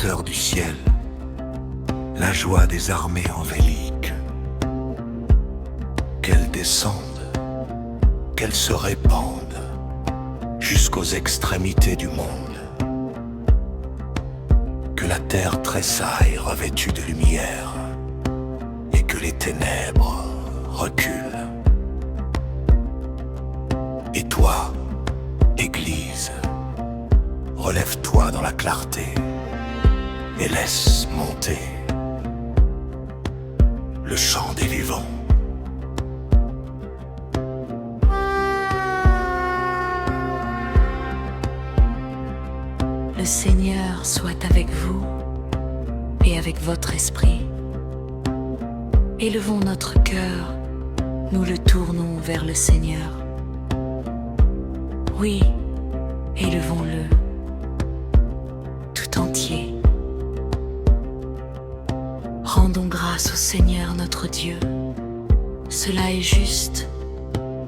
hauteur du ciel, la joie des armées angéliques. Qu'elles descendent, qu'elles se répandent jusqu'aux extrémités du monde. Que la terre tressaille revêtue de lumière et que les ténèbres reculent. Et toi, Église, relève-toi dans la clarté et laisse monter le chant des vivants. Le Seigneur soit avec vous et avec votre esprit. Élevons notre cœur, nous le tournons vers le Seigneur. Oui, élevons-le tout entier. Rendons grâce au Seigneur notre Dieu. Cela est juste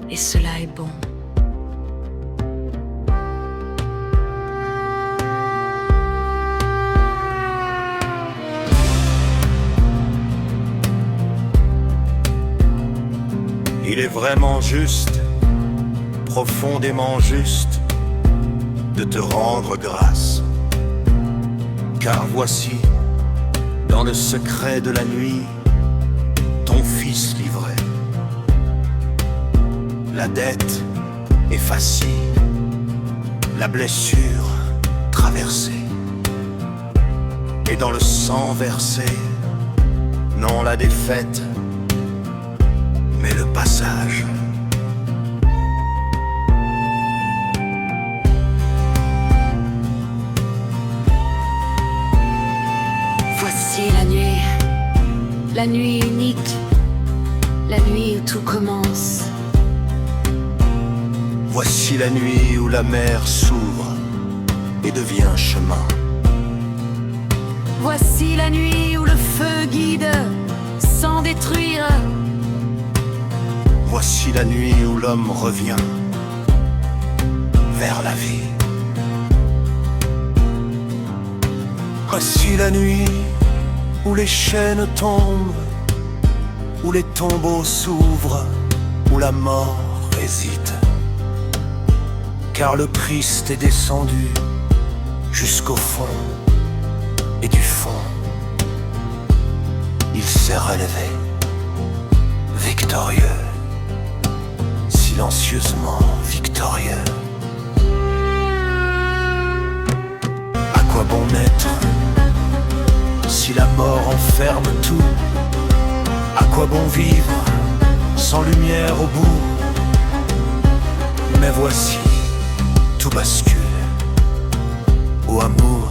et cela est bon. Il est vraiment juste, profondément juste, de te rendre grâce. Car voici, dans le secret de la nuit, ton Fils livré. La dette effacée, la blessure traversée. Et dans le sang versé, non la défaite, mais le passage. Voici la nuit unique, la nuit où tout commence. Voici la nuit où la mer s'ouvre et devient chemin. Voici la nuit où le feu guide sans détruire. Voici la nuit où l'homme revient vers la vie. Voici la nuit où les chaînes tombent, où les tombeaux s'ouvrent, où la mort réside. Car le Christ est descendu jusqu'au fond, et du fond, il s'est relevé, victorieux. Silencieusement victorieux. À quoi bon naître si la mort enferme tout? À quoi bon vivre sans lumière au bout? Mais voici, tout bascule au amour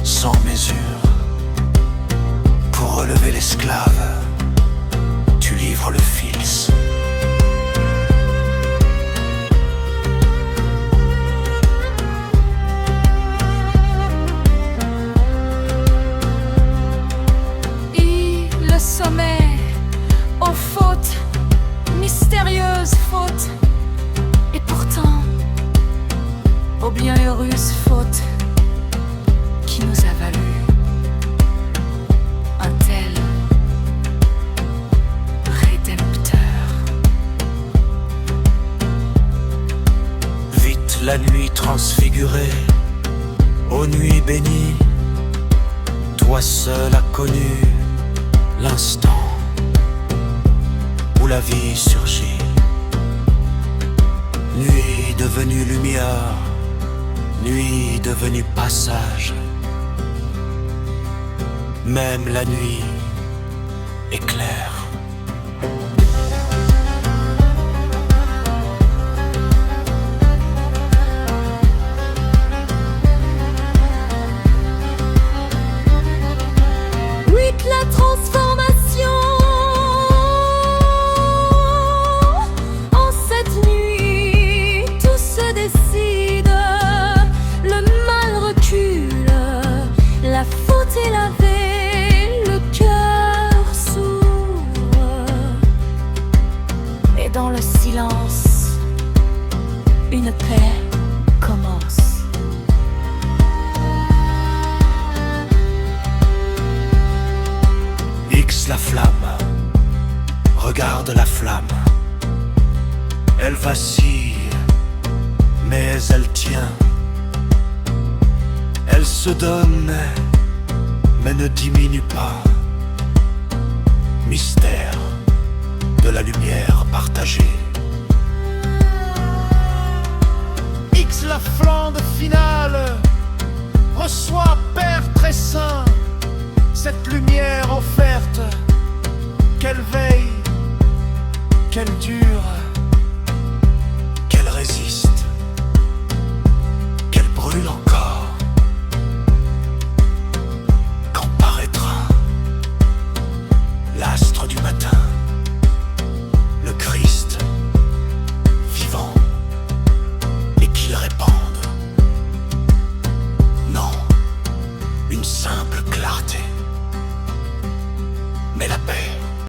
sans mesure. Pour relever l'esclave, tu livres le fils. Sommet aux fautes, mystérieuses fautes, et pourtant aux bienheureuses fautes qui nous a valu un tel rédempteur. Vite la nuit transfigurée, aux nuits bénies, toi seul as connu l'instant où la vie surgit. Nuit devenue lumière, nuit devenue passage. Même la nuit éclaire. La transformation en cette nuit, tout se décide, le mal recule, la faute est lavée, le cœur s'ouvre, et dans le silence, une paix commence. l'âme. Regarde la flamme. Elle vacille, mais elle tient. Elle se donne, mais ne diminue pas. Mystère de la lumière partagée. X la flambe finale reçoit Père très saint cette lumière offerte. Qu'elle veille, qu'elle dure.